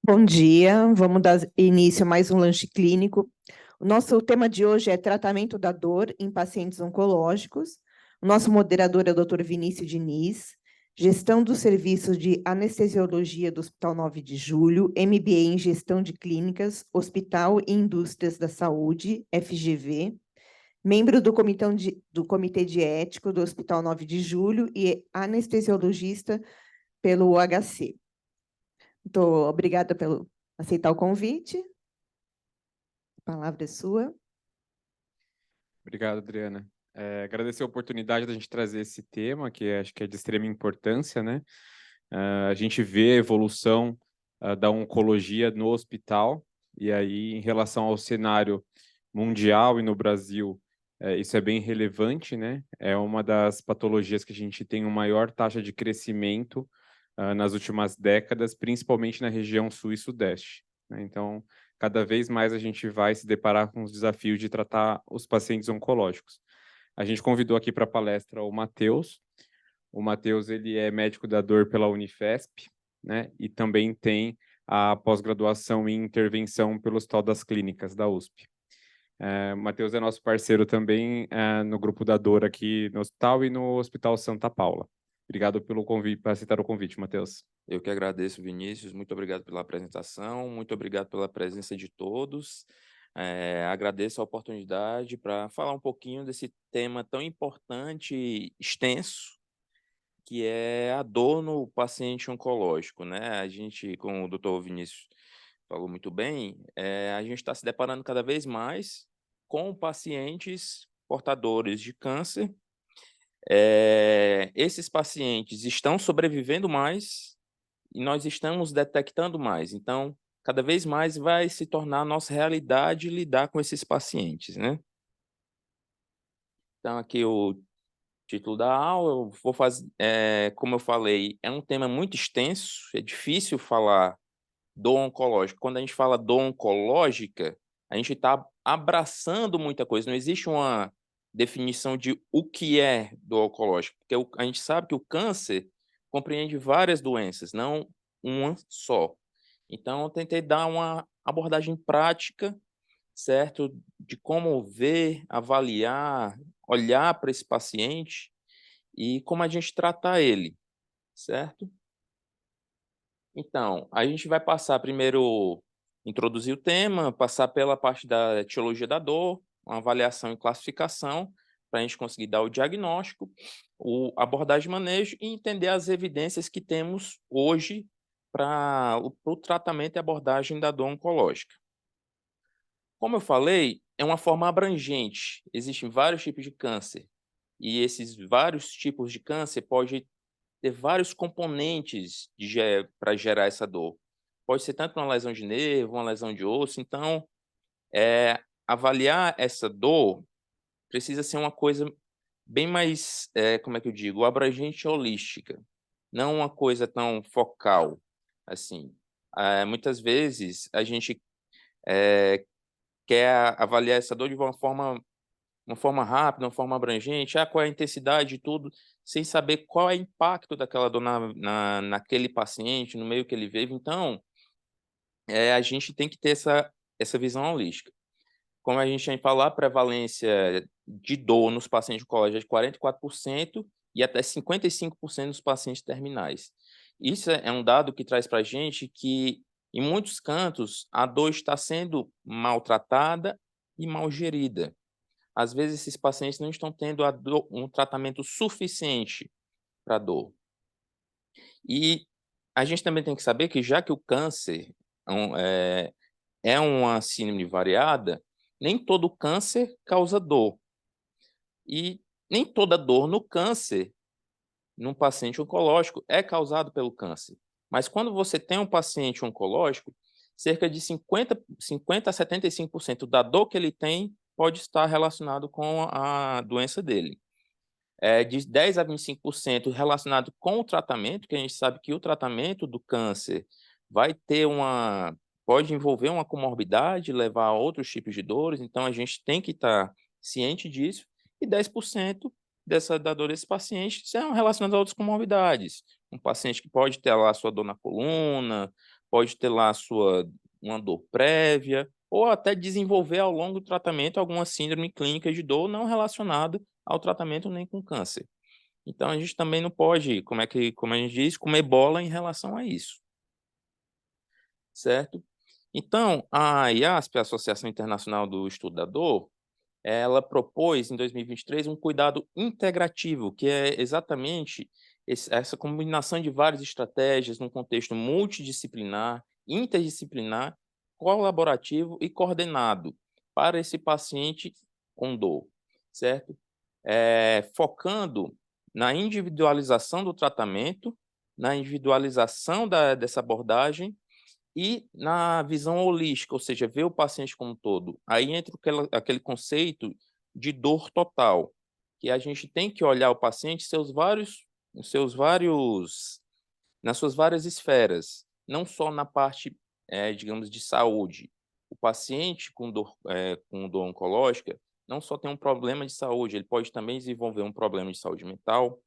Bom dia, vamos dar início a mais um lanche clínico. O nosso tema de hoje é tratamento da dor em pacientes oncológicos. O nosso moderador é o Dr. Vinícius Diniz, gestão dos serviços de anestesiologia do Hospital 9 de Julho, MBA em gestão de clínicas, Hospital e Indústrias da Saúde, FGV, membro do Comitê de Ético do Hospital 9 de Julho e anestesiologista pelo UHC. Muito obrigada pelo aceitar o convite. A palavra é sua. Obrigado, Adriana. Agradecer a oportunidade da gente trazer esse tema, que acho que é de extrema importância, né? A gente vê a evolução da oncologia no hospital, e aí, em relação ao cenário mundial e no Brasil, isso é bem relevante, né? É uma das patologias que a gente tem uma maior taxa de crescimento nas últimas décadas, principalmente na região sul e sudeste, né? Então, cada vez mais a gente vai se deparar com os desafios de tratar os pacientes oncológicos. A gente convidou aqui para a palestra o Matheus. O Matheus, ele é médico da dor pela Unifesp, né? E também tem a pós-graduação em intervenção pelo Hospital das Clínicas da USP. O Matheus é nosso parceiro também no grupo da dor aqui no hospital e no Hospital Santa Paula. Obrigado pelo convite, por aceitar o convite, Matheus. Eu que agradeço, Vinícius. Muito obrigado pela apresentação, muito obrigado pela presença de todos. Agradeço a oportunidade para falar um pouquinho desse tema tão importante e extenso, que é a dor no paciente oncológico, né? A gente, como o doutor Vinícius falou muito bem, a gente está se deparando cada vez mais com pacientes portadores de câncer. Esses pacientes estão sobrevivendo mais e nós estamos detectando mais. Então, cada vez mais vai se tornar nossa realidade lidar com esses pacientes, né? Então, aqui o título da aula, eu vou fazer, como eu falei, é um tema muito extenso, é difícil falar dor oncológica. Quando a gente fala dor oncológica, a gente está abraçando muita coisa, não existe uma definição de o que é dor oncológica, porque a gente sabe que o câncer compreende várias doenças, não uma só. Então, eu tentei dar uma abordagem prática, certo? De como ver, avaliar, olhar para esse paciente e como a gente tratar ele, certo? Então, a gente vai passar primeiro, introduzir o tema, passar pela parte da etiologia da dor, uma avaliação e classificação, para a gente conseguir dar o diagnóstico, abordagem de manejo e entender as evidências que temos hoje para o tratamento e abordagem da dor oncológica. Como eu falei, é uma forma abrangente, existem vários tipos de câncer, e esses vários tipos de câncer podem ter vários componentes para gerar essa dor. Pode ser tanto uma lesão de nervo, uma lesão de osso. Então, avaliar essa dor precisa ser uma coisa bem mais, como é que eu digo, abrangente e holística, não uma coisa tão focal, assim. Muitas vezes a gente quer avaliar essa dor de uma forma rápida, uma forma abrangente, qual é a intensidade de tudo, sem saber qual é o impacto daquela dor naquele paciente, no meio que ele vive. Então, a gente tem que ter essa visão holística. Como a gente já falou, a prevalência de dor nos pacientes oncológicos é de 44% e até 55% nos pacientes terminais. Isso é um dado que traz para a gente que, em muitos cantos, a dor está sendo maltratada e mal gerida. Às vezes, esses pacientes não estão tendo um tratamento suficiente para a dor. E a gente também tem que saber que, já que o câncer é uma síndrome variada, nem todo câncer causa dor. E nem toda dor no câncer, num paciente oncológico, é causado pelo câncer. Mas quando você tem um paciente oncológico, cerca de 50 a 75% da dor que ele tem pode estar relacionado com a doença dele. De 10 a 25% relacionado com o tratamento, que a gente sabe que o tratamento do câncer pode envolver uma comorbidade, levar a outros tipos de dores, então a gente tem que estar ciente disso, e 10% da dor desse paciente são relacionadas a outras comorbidades. Um paciente que pode ter lá sua dor na coluna, pode ter lá uma dor prévia, ou até desenvolver ao longo do tratamento alguma síndrome clínica de dor não relacionada ao tratamento nem com câncer. Então, a gente também não pode, como a gente diz, comer bola em relação a isso, certo? Então, a IASP, a Associação Internacional do Estudo da Dor, ela propôs, em 2023, um cuidado integrativo, que é exatamente essa combinação de várias estratégias num contexto multidisciplinar, interdisciplinar, colaborativo e coordenado para esse paciente com dor, certo? Focando na individualização do tratamento, na individualização dessa abordagem e na visão holística, ou seja, ver o paciente como um todo. Aí entra aquele conceito de dor total, que a gente tem que olhar o paciente nas suas várias esferas, não só na parte, digamos, de saúde. O paciente com dor oncológica não só tem um problema de saúde, ele pode também desenvolver um problema de saúde mental,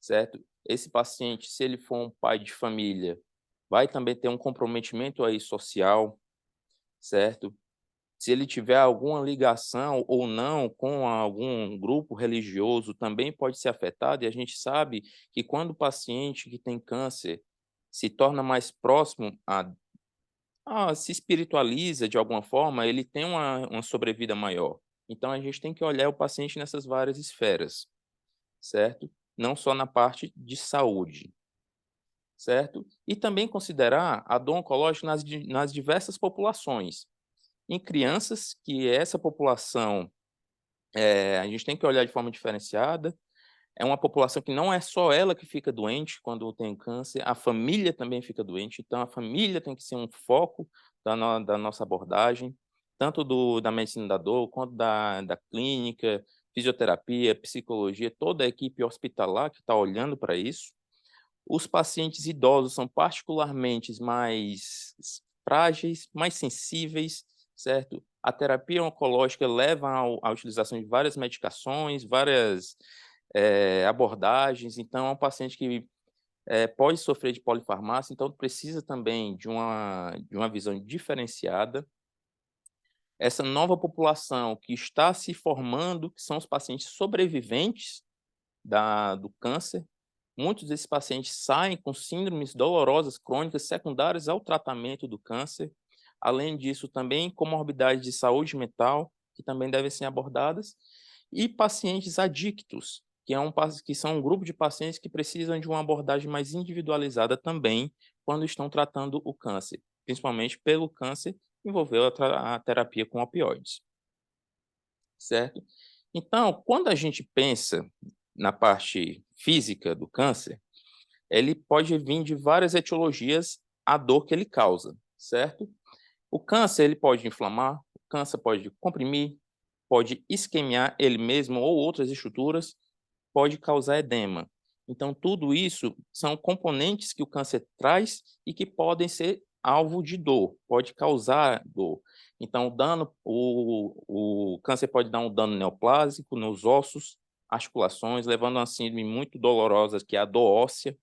certo? Esse paciente, se ele for um pai de família, vai também ter um comprometimento aí social, certo? Se ele tiver alguma ligação ou não com algum grupo religioso, também pode ser afetado, e a gente sabe que quando o paciente que tem câncer se torna mais próximo se espiritualiza de alguma forma, ele tem uma sobrevida maior. Então, a gente tem que olhar o paciente nessas várias esferas, certo? Não só na parte de saúde, certo? E também considerar a dor oncológica nas diversas populações. Em crianças, que essa população, a gente tem que olhar de forma diferenciada, é uma população que não é só ela que fica doente quando tem câncer, a família também fica doente, então a família tem que ser um foco da nossa abordagem, tanto da medicina da dor, quanto da clínica, fisioterapia, psicologia, toda a equipe hospitalar que está olhando para isso. Os pacientes idosos são particularmente mais frágeis, mais sensíveis, certo? A terapia oncológica leva à utilização de várias medicações, várias abordagens, então é um paciente que pode sofrer de polifarmácia, então precisa também de uma visão diferenciada. Essa nova população que está se formando, que são os pacientes sobreviventes do câncer, muitos desses pacientes saem com síndromes dolorosas crônicas secundárias ao tratamento do câncer. Além disso, também comorbidades de saúde mental, que também devem ser abordadas, e pacientes adictos, que são um grupo de pacientes que precisam de uma abordagem mais individualizada também quando estão tratando o câncer, principalmente pelo câncer envolveu a terapia com opioides, certo? Então, quando a gente pensa na parte física do câncer, ele pode vir de várias etiologias a dor que ele causa, certo? O câncer, ele pode inflamar, o câncer pode comprimir, pode isquemiar ele mesmo ou outras estruturas, pode causar edema. Então, tudo isso são componentes que o câncer traz e que podem ser alvo de dor, pode causar dor. Então, o câncer pode dar um dano neoplásico nos ossos, articulações, levando a uma síndrome muito dolorosa, que é a dor óssea,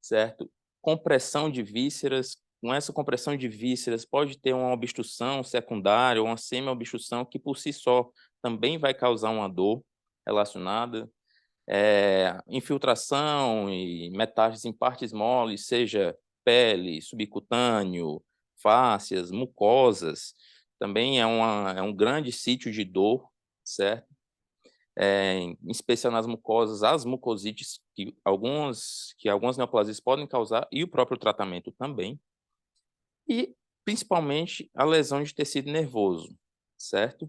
certo? Compressão de vísceras, com essa compressão de vísceras pode ter uma obstrução secundária ou uma semi-obstrução que por si só também vai causar uma dor relacionada. Infiltração e metástases em partes moles, seja pele, subcutâneo, fáscias, mucosas, também é um grande sítio de dor, certo? Em especial nas mucosas, as mucosites, que algumas neoplasias podem causar, e o próprio tratamento também. E, principalmente, a lesão de tecido nervoso, certo?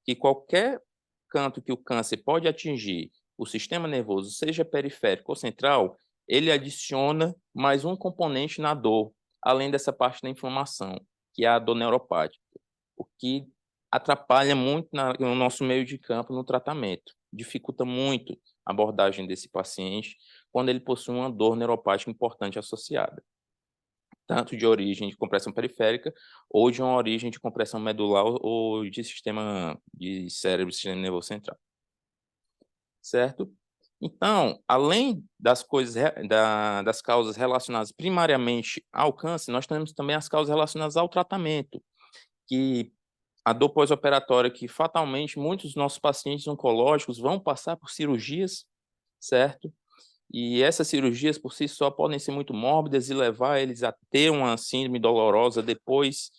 Que qualquer canto que o câncer pode atingir o sistema nervoso, seja periférico ou central, ele adiciona mais um componente na dor, além dessa parte da inflamação, que é a dor neuropática, o que atrapalha muito no nosso meio de campo no tratamento, dificulta muito a abordagem desse paciente quando ele possui uma dor neuropática importante associada, tanto de origem de compressão periférica ou de uma origem de compressão medular ou de sistema de cérebro, sistema nervoso central. Certo? Então, além das das causas relacionadas primariamente ao câncer, nós temos também as causas relacionadas ao tratamento, que a dor pós-operatória, que fatalmente muitos dos nossos pacientes oncológicos vão passar por cirurgias, certo? E essas cirurgias por si só podem ser muito mórbidas e levar eles a ter uma síndrome dolorosa depois,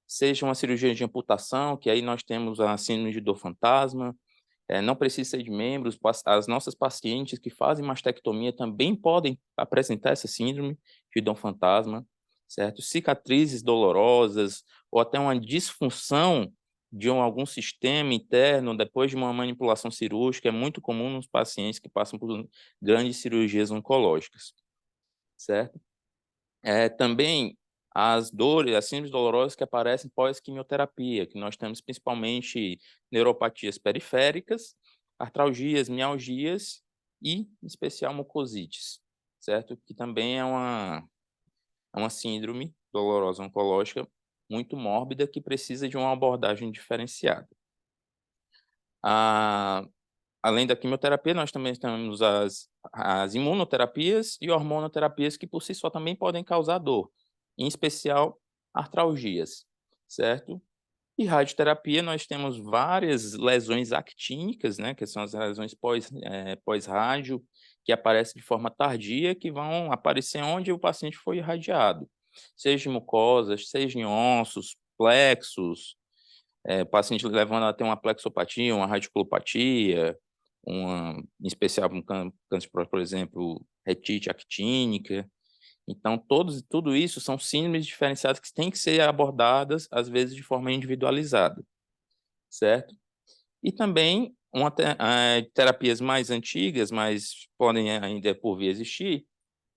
seja uma cirurgia de amputação, que aí nós temos a síndrome de dor fantasma, não precisa ser de membros, as nossas pacientes que fazem mastectomia também podem apresentar essa síndrome de dor fantasma, certo? Cicatrizes dolorosas ou até uma disfunção de algum sistema interno depois de uma manipulação cirúrgica é muito comum nos pacientes que passam por grandes cirurgias oncológicas, certo? Também as dores, as síndromes dolorosas que aparecem pós-quimioterapia, que nós temos principalmente neuropatias periféricas, artralgias, mialgias e, em especial, mucosites, certo? Que também é uma síndrome dolorosa oncológica muito mórbida que precisa de uma abordagem diferenciada. Além da quimioterapia, nós também temos as imunoterapias e hormonoterapias que por si só também podem causar dor, em especial artralgias, certo? E radioterapia, nós temos várias lesões actínicas, né, que são as lesões pós-rádio, que aparecem de forma tardia, que vão aparecer onde o paciente foi irradiado, seja em mucosas, seja em ossos, plexos, o paciente levando a ter uma plexopatia, uma radiculopatia, em especial um câncer, por exemplo, retite actínica. Então, tudo isso são síndromes diferenciadas que têm que ser abordadas, às vezes, de forma individualizada, certo? E também terapias mais antigas, mas podem ainda por vir existir,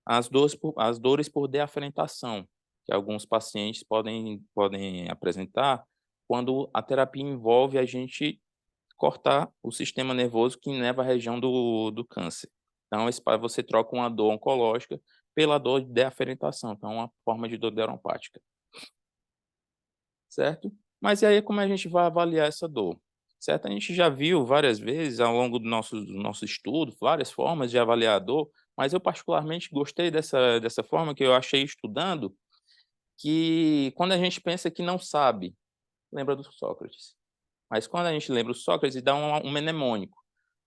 as dores por deafrentação, que alguns pacientes podem apresentar quando a terapia envolve a gente cortar o sistema nervoso que inerva a região do câncer. Então, você troca uma dor oncológica pela dor de deaferentação, então uma forma de dor neuropática, certo? Mas e aí como a gente vai avaliar essa dor? Certo? A gente já viu várias vezes ao longo do nosso estudo, várias formas de avaliar a dor, mas eu particularmente gostei dessa forma que eu achei estudando, que quando a gente pensa que não sabe, lembra do Sócrates. Mas quando a gente lembra o Sócrates, dá um mnemônico,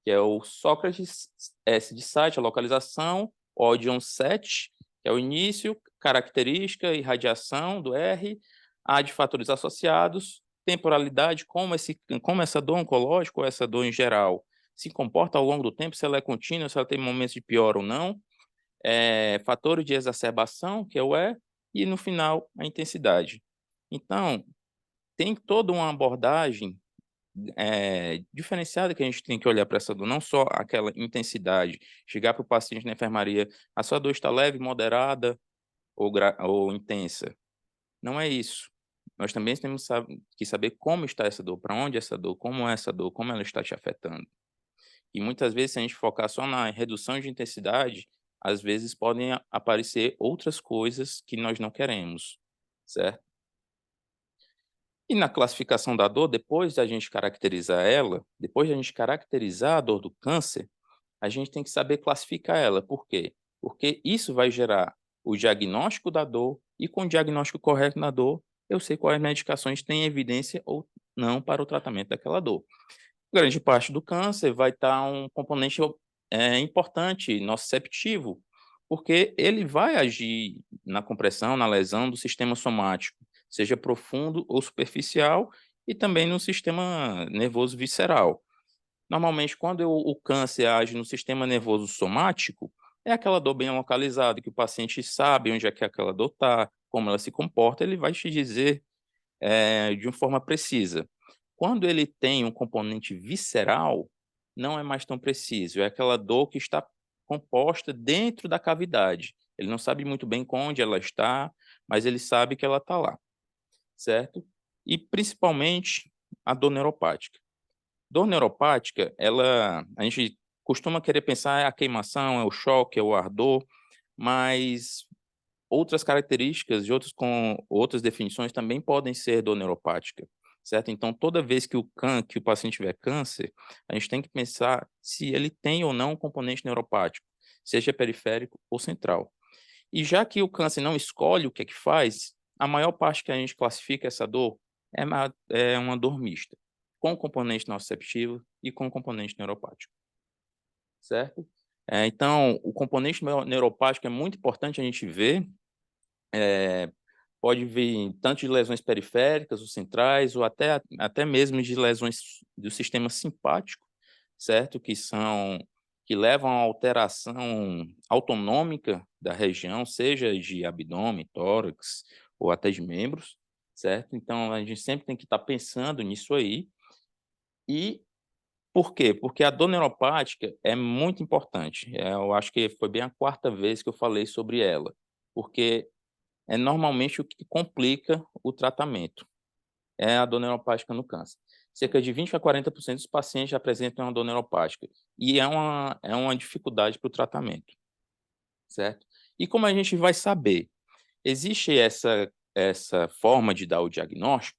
que é o Sócrates, S de site, a localização, Odion 7, que é o início, característica e radiação do R, A de fatores associados, temporalidade, como essa dor oncológica ou essa dor em geral se comporta ao longo do tempo, se ela é contínua, se ela tem momentos de pior ou não, fatores de exacerbação, que é o E, no final, a intensidade. Então, tem toda uma abordagem diferenciada que a gente tem que olhar para essa dor, não só aquela intensidade, chegar para o paciente na enfermaria, a sua dor está leve, moderada ou intensa. Não é isso. Nós também temos que saber como está essa dor, para onde essa dor, como é essa dor, como ela está te afetando. E muitas vezes, se a gente focar só na redução de intensidade, às vezes podem aparecer outras coisas que nós não queremos, certo? E na classificação da dor, depois da gente caracterizar ela, depois da gente caracterizar a dor do câncer, a gente tem que saber classificar ela. Por quê? Porque isso vai gerar o diagnóstico da dor e com o diagnóstico correto na dor, eu sei quais medicações têm evidência ou não para o tratamento daquela dor. Grande parte do câncer vai estar um componente importante, nociceptivo, porque ele vai agir na compressão, na lesão do sistema somático, seja profundo ou superficial, e também no sistema nervoso visceral. Normalmente, quando o câncer age no sistema nervoso somático, é aquela dor bem localizada, que o paciente sabe onde é que aquela dor está, como ela se comporta, ele vai te dizer de uma forma precisa. Quando ele tem um componente visceral, não é mais tão preciso, é aquela dor que está composta dentro da cavidade. Ele não sabe muito bem onde ela está, mas ele sabe que ela está lá, certo? E principalmente a dor neuropática. Dor neuropática, a gente costuma querer pensar é a queimação, é o choque, é o ardor, mas outras características com outras definições também podem ser dor neuropática. certo? Então, toda vez que o paciente tiver câncer, a gente tem que pensar se ele tem ou não um componente neuropático, seja periférico ou central. E já que o câncer não escolhe o que é que faz, a maior parte que a gente classifica essa dor é uma dor mista, com componente nociceptivo e com componente neuropático, certo? Então, o componente neuropático é muito importante a gente ver, pode vir tanto de lesões periféricas ou centrais, ou até mesmo de lesões do sistema simpático, certo? Que levam a alteração autonômica da região, seja de abdômen, tórax ou até de membros, certo? Então, a gente sempre tem que estar pensando nisso aí. E por quê? Porque a dor neuropática é muito importante. Eu acho que foi bem a 4ª vez que eu falei sobre ela, porque é normalmente o que complica o tratamento, é a dor neuropática no câncer. Cerca de 20 a 40% dos pacientes apresentam uma dor neuropática, e é uma dificuldade para o tratamento, certo? E como a gente vai saber? Existe essa forma de dar o diagnóstico,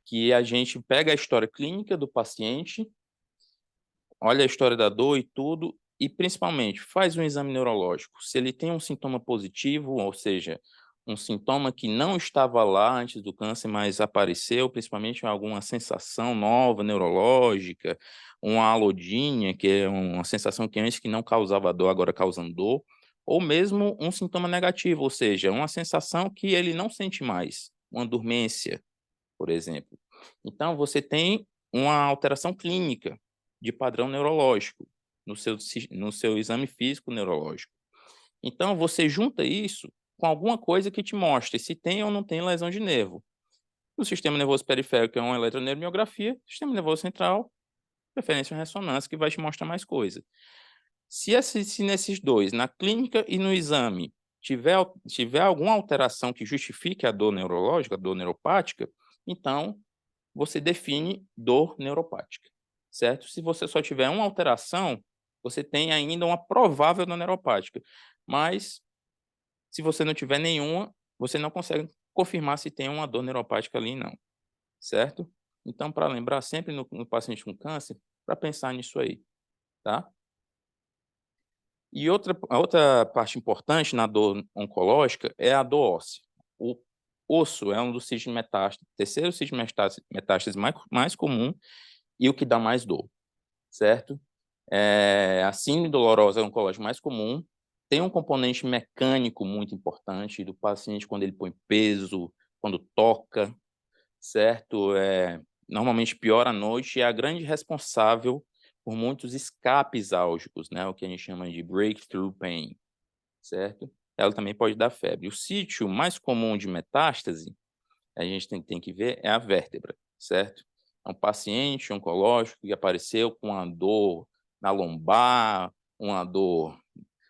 que a gente pega a história clínica do paciente, olha a história da dor e tudo, e principalmente faz um exame neurológico. Se ele tem um sintoma positivo, ou seja, um sintoma que não estava lá antes do câncer, mas apareceu, principalmente alguma sensação nova neurológica, uma alodínia, que é uma sensação que antes que não causava dor, agora causando dor, ou mesmo um sintoma negativo, ou seja, uma sensação que ele não sente mais, uma dormência, por exemplo. Então, você tem uma alteração clínica de padrão neurológico no seu exame físico neurológico. Então, você junta isso com alguma coisa que te mostre se tem ou não tem lesão de nervo. No sistema nervoso periférico é uma eletroneuromiografia, sistema nervoso central, preferência em ressonância, que vai te mostrar mais coisa. Se nesses dois, na clínica e no exame, tiver alguma alteração que justifique a dor neurológica, a dor neuropática, então você define dor neuropática, certo? Se você só tiver uma alteração, você tem ainda uma provável dor neuropática, mas se você não tiver nenhuma, você não consegue confirmar se tem uma dor neuropática ali, não, certo? Então, para lembrar sempre no paciente com câncer, para pensar nisso aí, tá? E a outra parte importante na dor oncológica é a dor óssea. O osso é um dos sítios de metástase, terceiro sítio de metástase mais comum e o que dá mais dor, certo? A síndrome dolorosa oncológica mais comum tem um componente mecânico muito importante do paciente quando ele põe peso, quando toca, certo? Normalmente piora à noite e é a grande responsável por muitos escapes álgicos, né? O que a gente chama de breakthrough pain, certo? Ela também pode dar febre. O sítio mais comum de metástase, a gente tem que ver, é a vértebra, certo? É um paciente oncológico que apareceu com uma dor na lombar, uma dor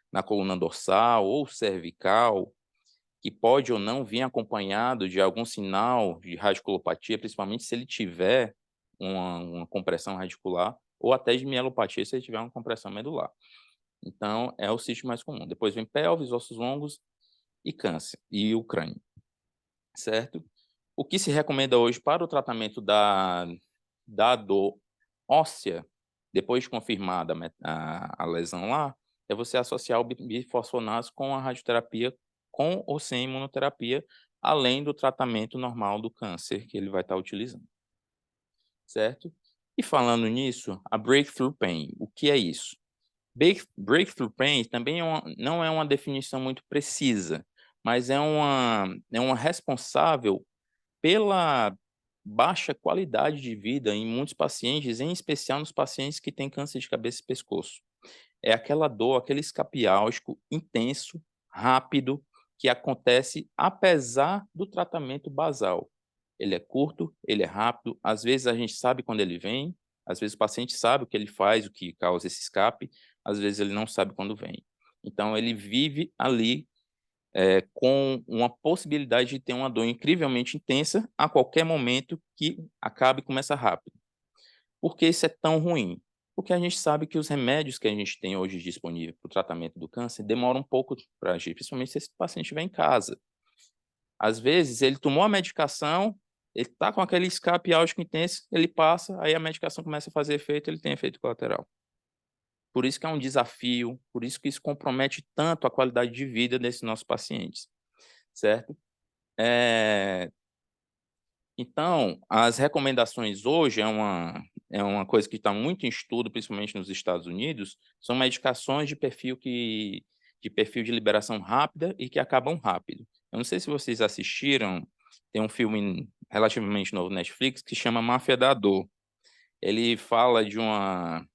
na coluna dorsal ou cervical, que pode ou não vir acompanhado de algum sinal de radiculopatia, principalmente se ele tiver uma compressão radicular, ou até de mielopatia se ele tiver uma compressão medular. Então, é o sítio mais comum. Depois vem pelvis, ossos longos e câncer, e o crânio, certo? O que se recomenda hoje para o tratamento da dor óssea, depois de confirmada a lesão lá, é você associar o bifosfonato com a radioterapia, com ou sem imunoterapia, além do tratamento normal do câncer que ele vai estar utilizando, certo? E falando nisso, a breakthrough pain, o que é isso? Breakthrough pain também não é uma definição muito precisa, mas é uma responsável pela baixa qualidade de vida em muitos pacientes, em especial nos pacientes que têm câncer de cabeça e pescoço. É aquela dor, aquele escape álgico intenso, rápido, que acontece apesar do tratamento basal. Ele é curto, ele é rápido, às vezes a gente sabe quando ele vem, às vezes o paciente sabe o que ele faz, o que causa esse escape, às vezes ele não sabe quando vem. Então ele vive ali com uma possibilidade de ter uma dor incrivelmente intensa a qualquer momento que acabe e começa rápido. Por que isso é tão ruim? Porque a gente sabe que os remédios que a gente tem hoje disponível para o tratamento do câncer demoram um pouco para agir, principalmente se esse paciente estiver em casa. Às vezes, ele tomou a medicação, Ele está com aquele escape álgico intenso, ele passa, aí a medicação começa a fazer efeito, ele tem efeito colateral. Por isso que é um desafio, por isso que isso compromete tanto a qualidade de vida desses nossos pacientes, certo? Então, as recomendações hoje é uma coisa que está muito em estudo, principalmente nos Estados Unidos, são medicações de perfil de liberação rápida e que acabam rápido. Eu não sei se vocês assistiram, tem um filme relativamente novo no Netflix que chama Máfia da Dor. Ele fala de uma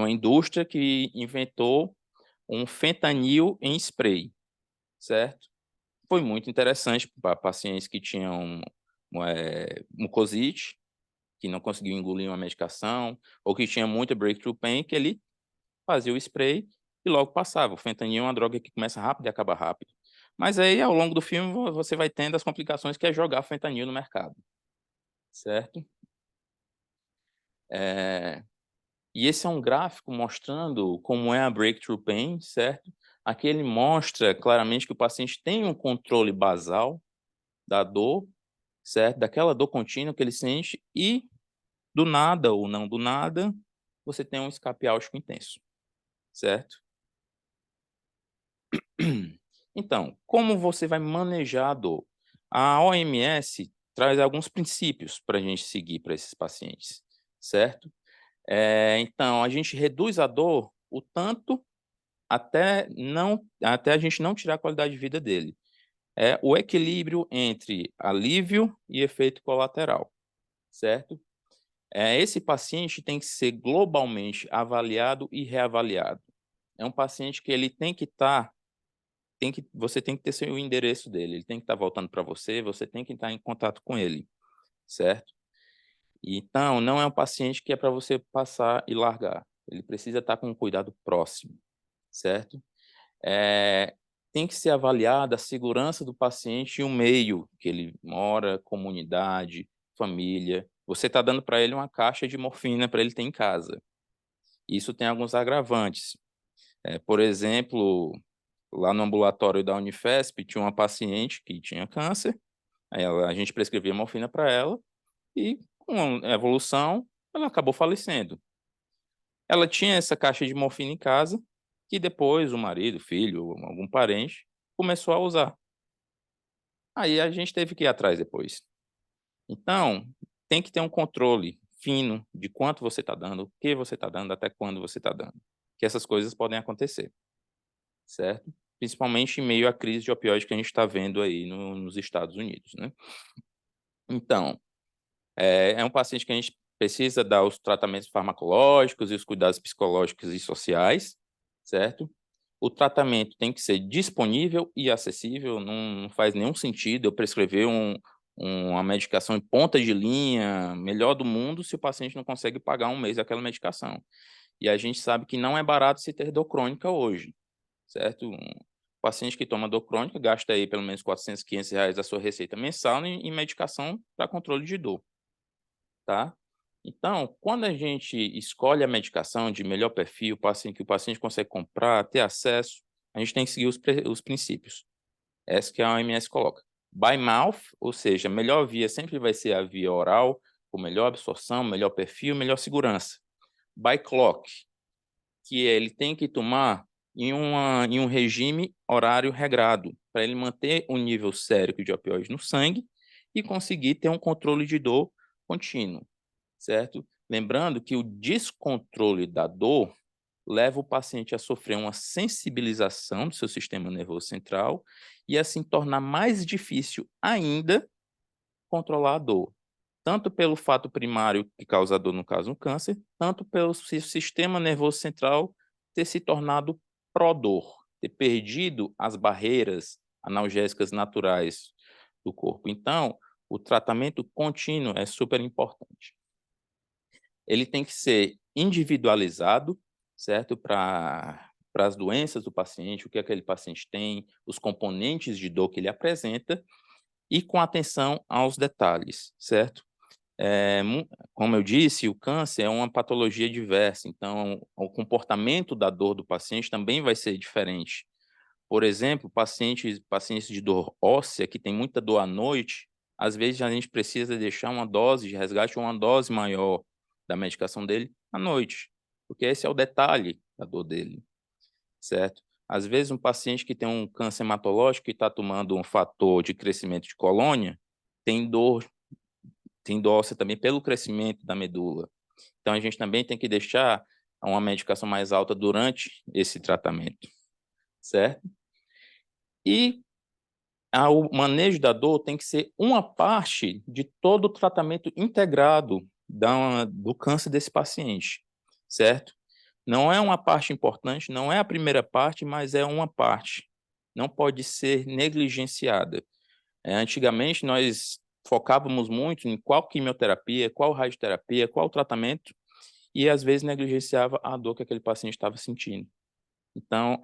indústria que inventou um fentanil em spray, certo? Foi muito interessante para pacientes que tinham mucosite, que não conseguiam engolir uma medicação, ou que tinha muita breakthrough pain, que ele fazia o spray e logo passava. O fentanil é uma droga que começa rápido e acaba rápido. Mas aí, ao longo do filme, você vai tendo as complicações que é jogar fentanil no mercado, certo? E esse é um gráfico mostrando como é a breakthrough pain, certo? Aqui ele mostra claramente que o paciente tem um controle basal da dor, certo? Daquela dor contínua que ele sente e, do nada ou não do nada, você tem um escape álgico intenso, certo? Então, como você vai manejar a dor? A OMS traz alguns princípios para a gente seguir para esses pacientes, certo? Então, a gente reduz a dor o tanto até a gente não tirar a qualidade de vida dele. É o equilíbrio entre alívio e efeito colateral, certo? Esse paciente tem que ser globalmente avaliado e reavaliado. É um paciente que ele tem que estar, você tem que ter o endereço dele, ele tem que estar voltando para você, você tem que estar em contato com ele, certo? Então, não é um paciente que é para você passar e largar. Ele precisa estar com um cuidado próximo, certo? Tem que ser avaliada a segurança do paciente e o meio que ele mora, comunidade, família. Você está dando para ele uma caixa de morfina para ele ter em casa. Isso tem alguns agravantes. Por exemplo, lá no ambulatório da Unifesp, tinha uma paciente que tinha câncer, a gente prescrevia morfina para ela, e com a evolução, ela acabou falecendo. Ela tinha essa caixa de morfina em casa, que depois o marido, o filho, algum parente, começou a usar. Aí a gente teve que ir atrás depois. Então, tem que ter um controle fino de quanto você está dando, o que você está dando, até quando você está dando. Que essas coisas podem acontecer, certo? Principalmente em meio à crise de opioide que a gente está vendo aí nos Estados Unidos, né? Então, é um paciente que a gente precisa dar os tratamentos farmacológicos e os cuidados psicológicos e sociais, certo? O tratamento tem que ser disponível e acessível, não faz nenhum sentido eu prescrever uma medicação em ponta de linha, melhor do mundo, se o paciente não consegue pagar um mês aquela medicação. E a gente sabe que não é barato se ter dor crônica hoje, certo? Um paciente que toma dor crônica gasta aí pelo menos R$400, R$500 da sua receita mensal em medicação para controle de dor, tá? Então, quando a gente escolhe a medicação de melhor perfil, que o paciente consegue comprar, ter acesso, a gente tem que seguir os princípios. Essa que a OMS coloca. By mouth, ou seja, a melhor via sempre vai ser a via oral, com melhor absorção, melhor perfil, melhor segurança. By clock, que ele tem que tomar em um regime horário regrado, para ele manter um nível sérico de opioide no sangue e conseguir ter um controle de dor contínuo, certo? Lembrando que o descontrole da dor leva o paciente a sofrer uma sensibilização do seu sistema nervoso central e assim tornar mais difícil ainda controlar a dor, tanto pelo fato primário que causa dor, no caso, um câncer, tanto pelo sistema nervoso central ter se tornado pró-dor, ter perdido as barreiras analgésicas naturais do corpo. Então, o tratamento contínuo é super importante. Ele tem que ser individualizado, certo? Para as doenças do paciente, o que aquele paciente tem, os componentes de dor que ele apresenta, e com atenção aos detalhes, certo? Como eu disse, o câncer é uma patologia diversa, então o comportamento da dor do paciente também vai ser diferente. Por exemplo, pacientes de dor óssea, que tem muita dor à noite, às vezes a gente precisa deixar uma dose de resgate ou uma dose maior da medicação dele à noite, porque esse é o detalhe da dor dele, certo? Às vezes um paciente que tem um câncer hematológico e está tomando um fator de crescimento de colônia, tem dor óssea também pelo crescimento da medula. Então a gente também tem que deixar uma medicação mais alta durante esse tratamento, certo? E o manejo da dor tem que ser uma parte de todo o tratamento integrado do câncer desse paciente, certo? Não é uma parte importante, não é a primeira parte, mas é uma parte. Não pode ser negligenciada. Antigamente, nós focávamos muito em qual quimioterapia, qual radioterapia, qual tratamento, e às vezes negligenciava a dor que aquele paciente estava sentindo. Então,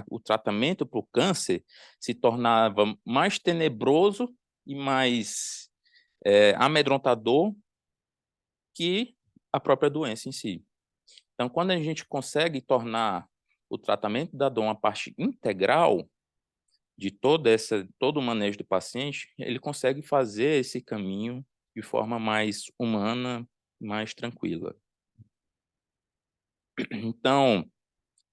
o tratamento para o câncer se tornava mais tenebroso e mais amedrontador que a própria doença em si. Então, quando a gente consegue tornar o tratamento da dor uma parte integral de todo o manejo do paciente, ele consegue fazer esse caminho de forma mais humana, mais tranquila. Então,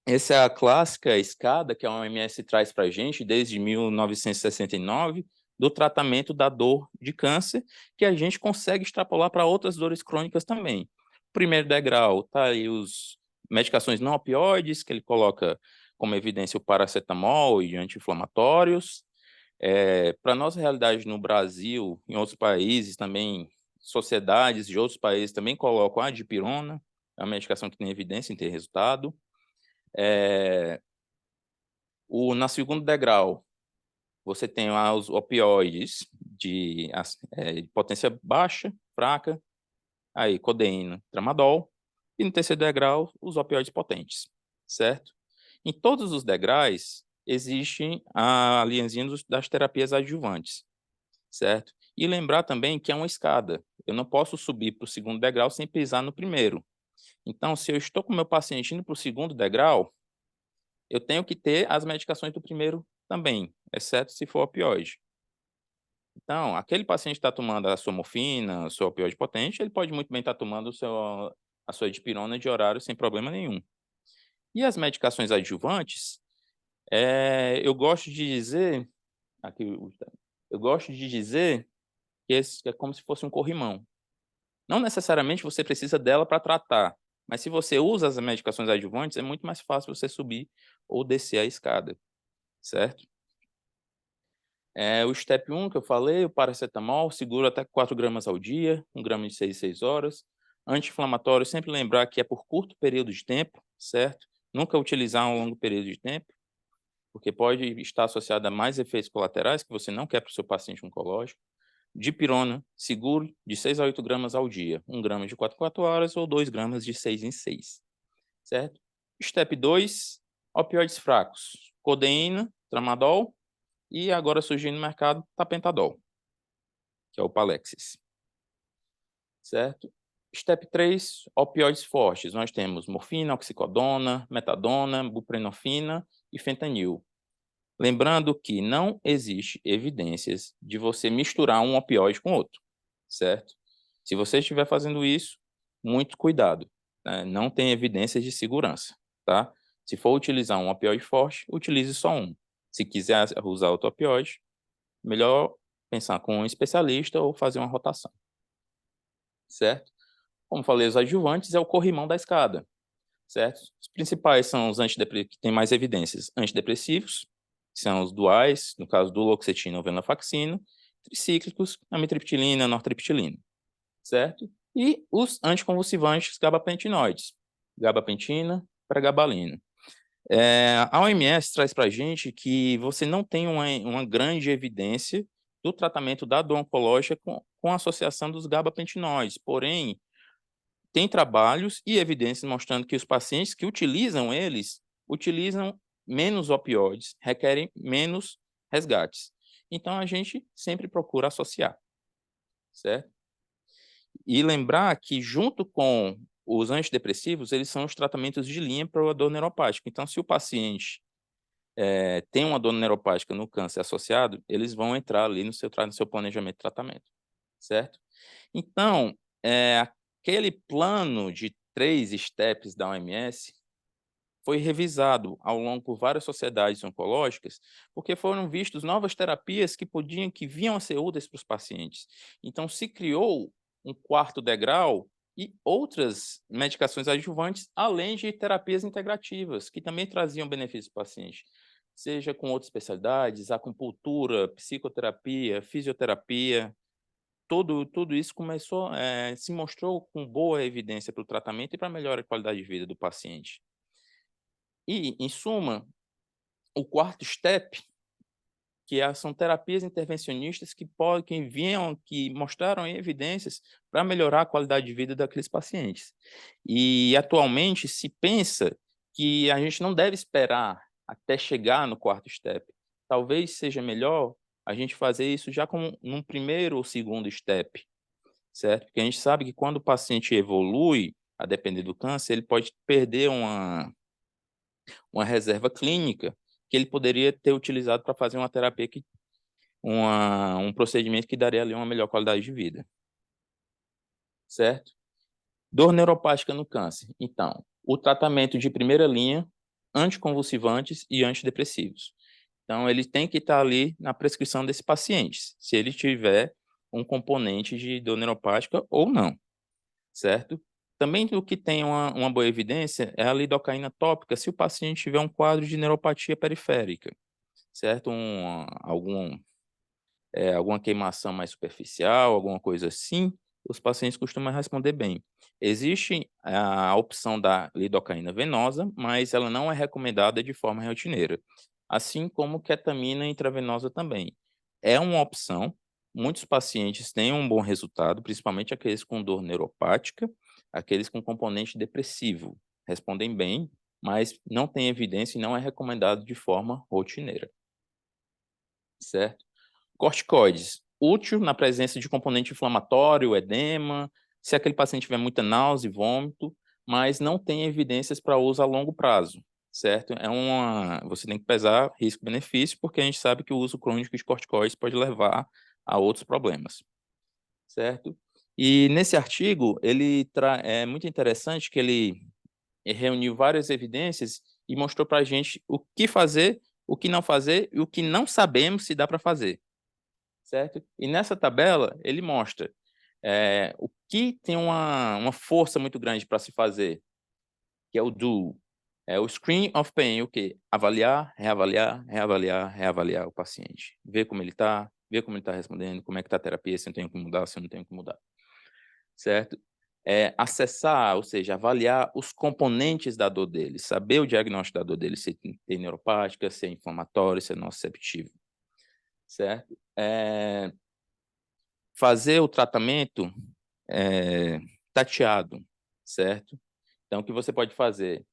essa é a clássica escada que a OMS traz para a gente desde 1969, do tratamento da dor de câncer, que a gente consegue extrapolar para outras dores crônicas também. Primeiro degrau, tá aí as medicações não opioides, que ele coloca como evidência o paracetamol e anti-inflamatórios. Para a nossa realidade no Brasil, em outros países também, sociedades de outros países também colocam a dipirona, é uma medicação que tem evidência em ter resultado. Na segundo degrau, você tem lá os opioides de potência baixa, fraca, aí codeína, tramadol, e no terceiro degrau, os opioides potentes, certo? Em todos os degraus, existem a linhazinha das terapias adjuvantes, certo? E lembrar também que é uma escada. Eu não posso subir para o segundo degrau sem pisar no primeiro. Então, se eu estou com o meu paciente indo para o segundo degrau, eu tenho que ter as medicações do primeiro também, exceto se for opioide. Então, aquele paciente está tomando a sua morfina, o seu opioide potente, ele pode muito bem estar tomando a sua dipirona de horário sem problema nenhum. E as medicações adjuvantes, eu gosto de dizer, que esse é como se fosse um corrimão. Não necessariamente você precisa dela para tratar, mas se você usa as medicações adjuvantes, é muito mais fácil você subir ou descer a escada, certo? O step 1 que eu falei, o paracetamol, seguro até 4 gramas ao dia, 1 grama de 6 em 6 horas. Anti-inflamatório, sempre lembrar que é por curto período de tempo, certo? Nunca utilizar um longo período de tempo, porque pode estar associado a mais efeitos colaterais que você não quer para o seu paciente oncológico. Dipirona, seguro, de 6 a 8 gramas ao dia, 1 grama de 4 em 4 horas ou 2 gramas de 6 em 6, certo? Step 2, opioides fracos, codeína, tramadol, e agora surgindo no mercado, tapentadol, que é o Palexis, certo? Step 3, opioides fortes. Nós temos morfina, oxicodona, metadona, buprenorfina e fentanil. Lembrando que não existe evidências de você misturar um opioide com outro, certo? Se você estiver fazendo isso, muito cuidado, né? Não tem evidências de segurança, tá? Se for utilizar um opioide forte, utilize só um. Se quiser usar outro opioide, melhor pensar com um especialista ou fazer uma rotação, certo? Como falei, os adjuvantes é o corrimão da escada, certo? Os principais são os que têm mais evidências: antidepressivos, que são os duais, no caso do duloxetina ou venlafaxina, tricíclicos, amitriptilina, nortriptilina, certo? E os anticonvulsivantes gabapentinoides, gabapentina, pregabalina. A OMS traz para a gente que você não tem uma grande evidência do tratamento da dor oncológica com a associação dos gabapentinoides, porém, tem trabalhos e evidências mostrando que os pacientes que utilizam eles utilizam menos opioides, requerem menos resgates. Então, a gente sempre procura associar, certo? E lembrar que, junto com os antidepressivos, eles são os tratamentos de linha para a dor neuropática. Então, se o paciente tem uma dor neuropática no câncer associado, eles vão entrar ali no seu planejamento de tratamento, certo? Então, aquele plano de 3 steps da OMS foi revisado ao longo por várias sociedades oncológicas, porque foram vistas novas terapias que vinham a ser úteis para os pacientes. Então, se criou um 4º degrau e outras medicações adjuvantes, além de terapias integrativas, que também traziam benefícios para o paciente, seja com outras especialidades, acupuntura, psicoterapia, fisioterapia. Tudo isso se mostrou com boa evidência para o tratamento e para a melhora da qualidade de vida do paciente. E, em suma, o 4º step, são terapias intervencionistas que mostraram evidências para melhorar a qualidade de vida daqueles pacientes. E, atualmente, se pensa que a gente não deve esperar até chegar no 4º step. Talvez seja melhor a gente fazer isso já como num 1º ou 2º step, certo? Porque a gente sabe que quando o paciente evolui, a depender do câncer, ele pode perder uma reserva clínica que ele poderia ter utilizado para fazer uma terapia um procedimento que daria ali uma melhor qualidade de vida, certo? Dor neuropática no câncer. Então, o tratamento de primeira linha, anticonvulsivantes e antidepressivos. Então, ele tem que estar ali na prescrição desse paciente, se ele tiver um componente de dor neuropática ou não, certo? Também o que tem uma boa evidência é a lidocaína tópica, se o paciente tiver um quadro de neuropatia periférica, certo? Alguma queimação mais superficial, alguma coisa assim, os pacientes costumam responder bem. Existe a opção da lidocaína venosa, mas ela não é recomendada de forma rotineira, assim como ketamina intravenosa também. É uma opção, muitos pacientes têm um bom resultado, principalmente aqueles com dor neuropática, aqueles com componente depressivo, respondem bem, mas não tem evidência e não é recomendado de forma rotineira, certo? Corticoides, útil na presença de componente inflamatório, edema, se aquele paciente tiver muita náusea e vômito, mas não tem evidências para uso a longo prazo, certo? Você tem que pesar risco-benefício, porque a gente sabe que o uso crônico de corticoides pode levar a outros problemas, certo? E nesse artigo, é muito interessante que ele reuniu várias evidências e mostrou para a gente o que fazer, o que não fazer e o que não sabemos se dá para fazer, certo? E nessa tabela ele mostra o que tem uma força muito grande para se fazer, que é o do, o screen of pain, o quê? Avaliar, reavaliar, reavaliar, reavaliar o paciente, ver como ele está respondendo, como é que está a terapia, se eu tenho que mudar, se eu não tenho que mudar, certo? Acessar, ou seja, avaliar os componentes da dor dele, saber o diagnóstico da dor dele, se tem neuropática, se é inflamatório, se é nociceptivo, certo? Fazer o tratamento tateado, certo? Então, o que você pode fazer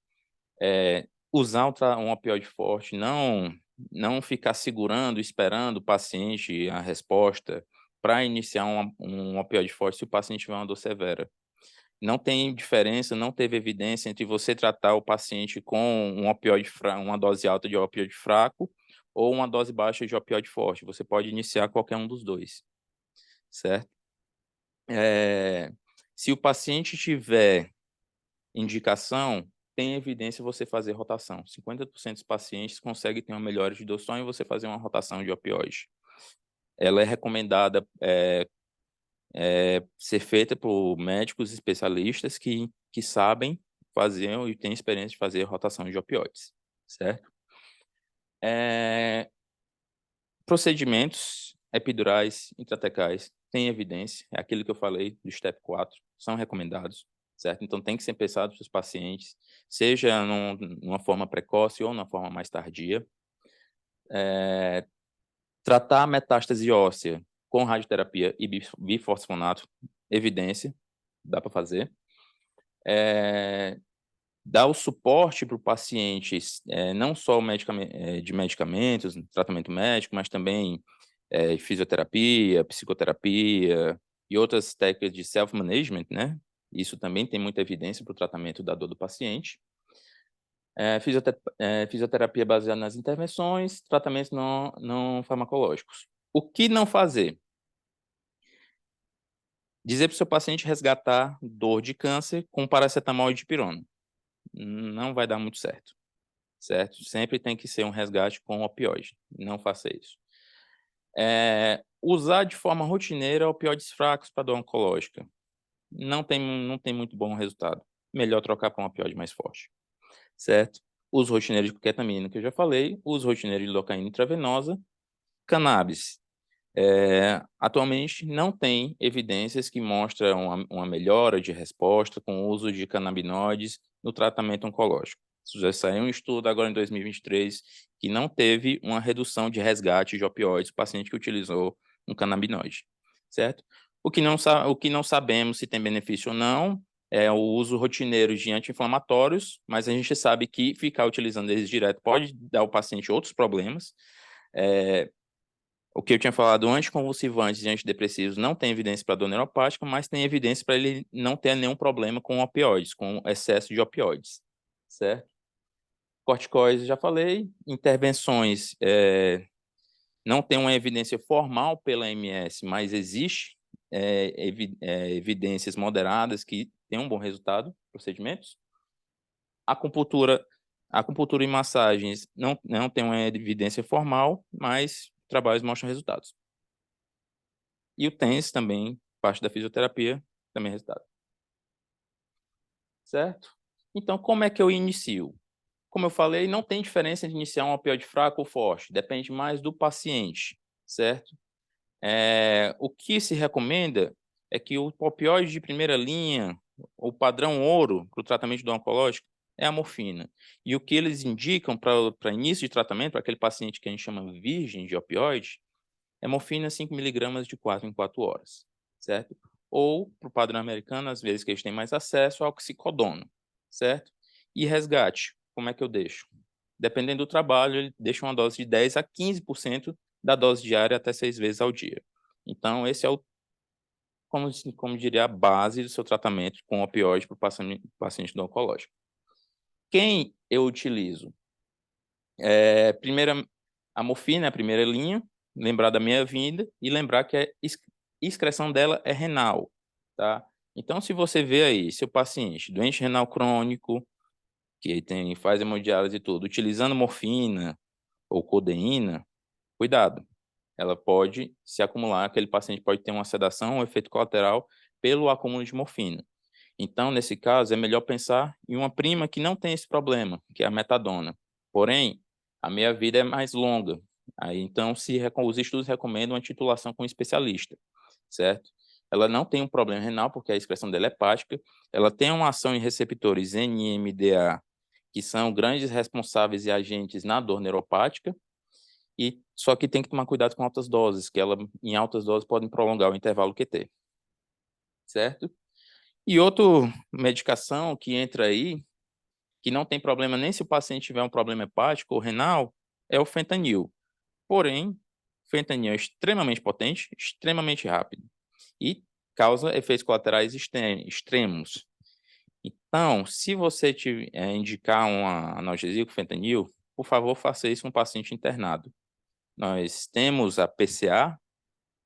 é usar um opioide forte, não ficar segurando, esperando o paciente a resposta para iniciar um opioide forte se o paciente tiver uma dor severa. Não tem diferença, não teve evidência entre você tratar o paciente com uma dose alta de opioide fraco ou uma dose baixa de opioide forte. Você pode iniciar qualquer um dos dois, certo? Se o paciente tiver indicação, tem evidência você fazer rotação. 50% dos pacientes conseguem ter uma melhora de dor só em você fazer uma rotação de opioide. Ela é recomendada ser feita por médicos especialistas que sabem fazer e têm experiência de fazer rotação de opioides, certo? Procedimentos epidurais, intratecais, tem evidência, é aquilo que eu falei do STEP 4, são recomendados, certo? Então, tem que ser pensado para os pacientes, seja numa forma precoce ou numa forma mais tardia. Tratar a metástase óssea com radioterapia e bifosfonato, evidência, dá para fazer. Dar o suporte para o paciente, não só de medicamentos, tratamento médico, mas também fisioterapia, psicoterapia e outras técnicas de self-management, né? Isso também tem muita evidência para o tratamento da dor do paciente. Fisioterapia baseada nas intervenções, tratamentos não farmacológicos. O que não fazer? Dizer para o seu paciente resgatar dor de câncer com paracetamol e dipirona. Não vai dar muito certo, certo? Sempre tem que ser um resgate com opioide. Não faça isso. Usar de forma rotineira opioides fracos para dor oncológica. Não tem muito bom resultado. Melhor trocar para um opioide mais forte, certo? Uso rotineiro de ketamina, que eu já falei. Uso rotineiro de lidocaína intravenosa. Cannabis. Atualmente não tem evidências que mostram uma melhora de resposta com o uso de canabinoides no tratamento oncológico. Isso já saiu um estudo agora em 2023 que não teve uma redução de resgate de opioides no paciente que utilizou um canabinoide, certo? O que não sabemos se tem benefício ou não é o uso rotineiro de anti-inflamatórios, mas a gente sabe que ficar utilizando eles direto pode dar ao paciente outros problemas. O que eu tinha falado, anticonvulsivantes e antidepressivos não tem evidência para dor neuropática, mas tem evidência para ele não ter nenhum problema com opioides, com excesso de opioides, certo? Corticoides, já falei. Intervenções, não tem uma evidência formal pela MS, mas existe evidências moderadas que têm um bom resultado, procedimentos. Acupuntura e massagens não tem uma evidência formal, mas trabalhos mostram resultados. E o TENS também, parte da fisioterapia, também é resultado. Certo? Então, como é que eu inicio? Como eu falei, não tem diferença de iniciar um opioide fraco ou forte, depende mais do paciente, certo? O que se recomenda é que o opioide de primeira linha, o padrão ouro para o tratamento do oncológico, é a morfina. E o que eles indicam para início de tratamento, para aquele paciente que a gente chama virgem de opioide, é morfina 5 mg de 4 em 4 horas, certo? Ou, para o padrão americano, às vezes que eles têm mais acesso, ao oxicodona, certo? E resgate, como é que eu deixo? Dependendo do trabalho, ele deixa uma dose de 10 a 15% da dose diária até 6 vezes ao dia. Então, esse é como diria, a base do seu tratamento com opioide para o paciente do oncológico. Quem eu utilizo? A morfina é a primeira linha, lembrar da meia vinda e lembrar que a excreção dela é renal, tá? Então, se você vê aí seu paciente doente renal crônico, que faz hemodiálise e tudo, utilizando morfina ou codeína, cuidado. Ela pode se acumular, aquele paciente pode ter uma sedação ou efeito colateral pelo acúmulo de morfina. Então, nesse caso, é melhor pensar em uma prima que não tem esse problema, que é a metadona. Porém, a meia-vida é mais longa. Aí, então, os estudos recomendam a titulação com um especialista, certo? Ela não tem um problema renal, porque a excreção dela é hepática. Ela tem uma ação em receptores NMDA, que são grandes responsáveis e agentes na dor neuropática. Só que tem que tomar cuidado com altas doses, que ela, em altas doses, podem prolongar o intervalo QT, certo? E outra medicação que entra aí, que não tem problema nem se o paciente tiver um problema hepático ou renal, é o fentanil. Porém, fentanil é extremamente potente, extremamente rápido e causa efeitos colaterais extremos. Então, se você indicar uma analgesia com fentanil, por favor, faça isso com um paciente internado. Nós temos a PCA,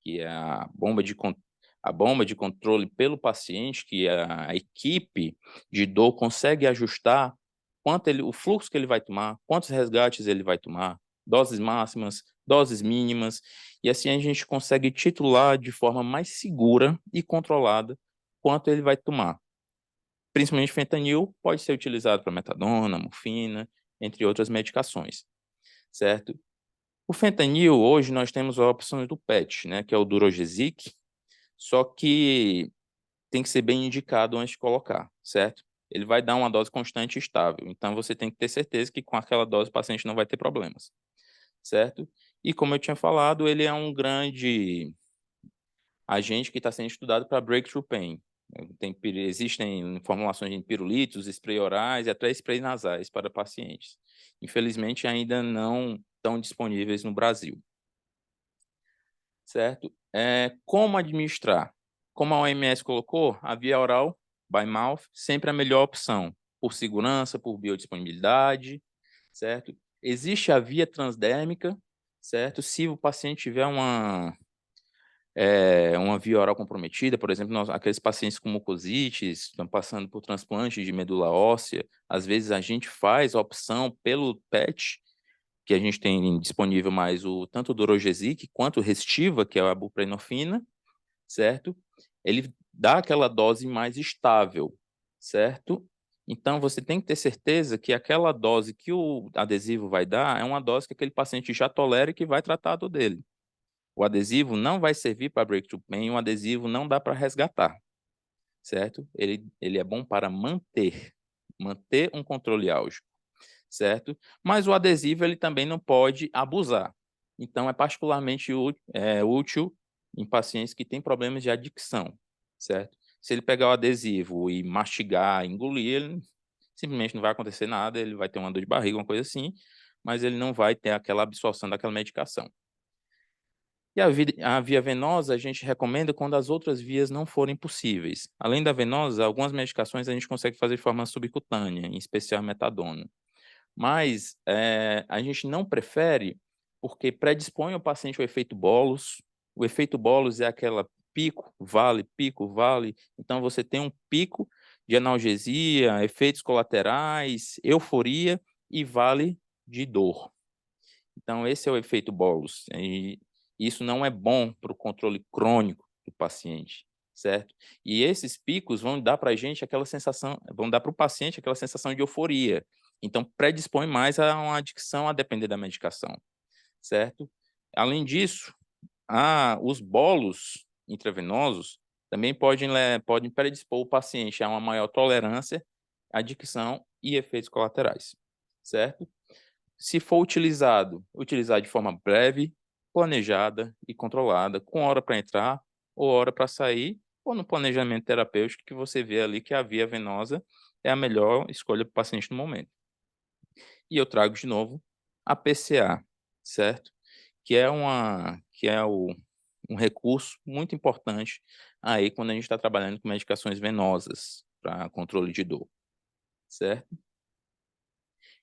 que é a bomba de controle pelo paciente, que a equipe de dor consegue ajustar o fluxo que ele vai tomar, quantos resgates ele vai tomar, doses máximas, doses mínimas, e assim a gente consegue titular de forma mais segura e controlada quanto ele vai tomar. Principalmente fentanil pode ser utilizado para metadona, morfina, entre outras medicações, certo? O fentanil, hoje nós temos a opção do PET, né, que é o Durogesic, só que tem que ser bem indicado antes de colocar, certo? Ele vai dar uma dose constante e estável, então você tem que ter certeza que com aquela dose o paciente não vai ter problemas, certo? E como eu tinha falado, ele é um grande agente que está sendo estudado para breakthrough pain. Existem formulações de pirulitos, spray orais e até spray nasais para pacientes. Infelizmente, ainda não estão disponíveis no Brasil. Certo? Como administrar? Como a OMS colocou, a via oral, by mouth, sempre é a melhor opção. por segurança, por biodisponibilidade, certo? Existe a via transdérmica, certo? Se o paciente tiver uma via oral comprometida, por exemplo, aqueles pacientes com mucosites, estão passando por transplante de medula óssea, às vezes a gente faz a opção pelo PET, que a gente tem disponível mais tanto o Dorogesic quanto o Restiva, que é a buprenorfina, certo? Ele dá aquela dose mais estável, certo? Então, você tem que ter certeza que aquela dose que o adesivo vai dar é uma dose que aquele paciente já tolera e que vai tratar a dor dele. O adesivo não vai servir para breakthrough pain, o adesivo não dá para resgatar, certo? Ele é bom para manter um controle álgico, certo? Mas o adesivo ele também não pode abusar. Então, é particularmente útil em pacientes que têm problemas de adicção, certo? Se ele pegar o adesivo e mastigar, engolir, ele simplesmente não vai acontecer nada, ele vai ter uma dor de barriga, uma coisa assim, mas ele não vai ter aquela absorção daquela medicação. E a via venosa a gente recomenda quando as outras vias não forem possíveis. Além da venosa, algumas medicações a gente consegue fazer de forma subcutânea, em especial a metadona. Mas a gente não prefere porque predispõe o paciente ao efeito bolos. O efeito bolos é aquela pico, vale. Então, você tem um pico de analgesia, efeitos colaterais, euforia e vale de dor. Então, esse é o efeito bolos. E isso não é bom para o controle crônico do paciente, certo? E esses picos vão dar para a gente aquela sensação, vão dar para o paciente aquela sensação de euforia. Então, predispõe mais a uma adicção a depender da medicação, certo? Além disso, os bolos intravenosos também podem predispor o paciente a uma maior tolerância, adicção e efeitos colaterais, certo? Se for utilizar de forma breve, planejada e controlada, com hora para entrar ou hora para sair, ou no planejamento terapêutico que você vê ali que a via venosa é a melhor escolha para o paciente no momento. E eu trago de novo a PCA, certo? Que é um recurso muito importante aí quando a gente está trabalhando com medicações venosas para controle de dor, certo?